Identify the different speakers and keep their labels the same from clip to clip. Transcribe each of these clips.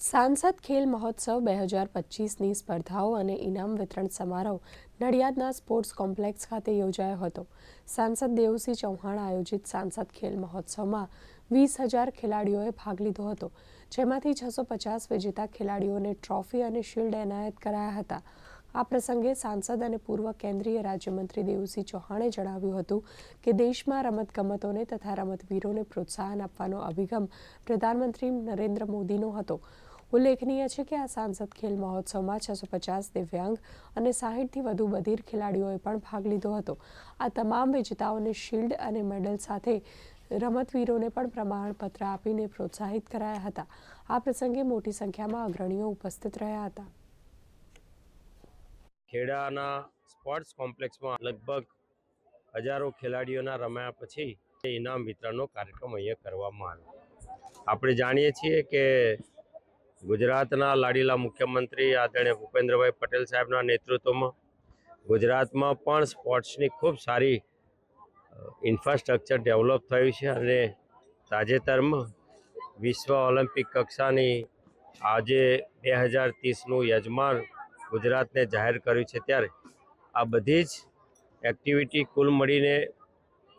Speaker 1: સાંસદ ખેલ મહોત્સવ 2025ની સ્પર્ધાઓ અને ઇનામ વિતરણ સમારોહ નડિયાદના સ્પોર્ટ્સ કોમ્પ્લેક્સ ખાતે યોજાયો હતો। સાંસદ દેવુસિંહ ચૌહાણ આયોજિત સાંસદ ખેલ મહોત્સવમાં 20,000 ખેલાડીઓએ ભાગ લીધો હતો, જેમાંથી 650 વિજેતા ખેલાડીઓને ટ્રોફી અને શિલ્ડ એનાયત કરાયા હતા। આ પ્રસંગે સાંસદ અને પૂર્વ કેન્દ્રીય રાજ્યમંત્રી દેવુસિંહ ચૌહાણે જણાવ્યું હતું કે દેશમાં રમતગમતોને તથા રમતવીરોને પ્રોત્સાહન આપવાનો અભિગમ પ્રધાનમંત્રી નરેન્દ્ર મોદીનો હતો। ઉલ્લેખનીય છે કે આ સાંસદ ખેલ મહોત્સવમાં 650 દિવ્યાંગ અને 60થી વધુ બધિર ખેલાડીઓએ પણ ભાગ લીધો હતો। આ તમામ વિજેતાઓને શિલ્ડ અને મેડલ સાથે રમતવીરોને પણ પ્રમાણપત્ર આપીને પ્રોત્સાહિત કરાયા હતા। આ પ્રસંગે મોટી સંખ્યામાં અગ્રણીઓ ઉપસ્થિત રહ્યા હતા।
Speaker 2: ખેડાના સ્પોર્ટ્સ કોમ્પ્લેક્સમાં લગભગ હજારો ખેલાડીઓના રમ્યા પછી ઇનામ વિતરણનો કાર્યક્રમ અહીંયા કરવામાં આવ્યો। આપણે જાણીએ છીએ કે ગુજરાતના લાડીલા મુખ્યમંત્રી આદરણીય ભૂપેન્દ્રભાઈ પટેલ સાહેબના નેતૃત્વમાં ગુજરાતમાં પણ સ્પોર્ટ્સની ખૂબ સારી ઇન્ફ્રાસ્ટ્રક્ચર ડેવલપ થયું છે અને તાજેતરમાં વિશ્વ ઓલિમ્પિક કક્ષાની આજે 2030નું યજમાન ગુજરાતને જાહેર કર્યું છે। ત્યારે આ બધી જ એક્ટિવિટી કુલ મળીને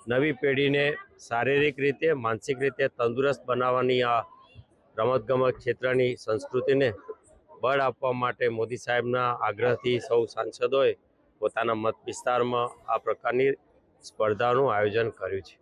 Speaker 2: નવી પેઢીને શારીરિક રીતે માનસિક રીતે તંદુરસ્ત બનાવવાની આ રમતગમત ક્ષેત્રની સંસ્કૃતિને બળ આપવા માટે મોદી સાહેબના આગ્રહથી સૌ સાંસદોએ પોતાના મત વિસ્તારમાં આ પ્રકારની સ્પર્ધાનું આયોજન કર્યું છે।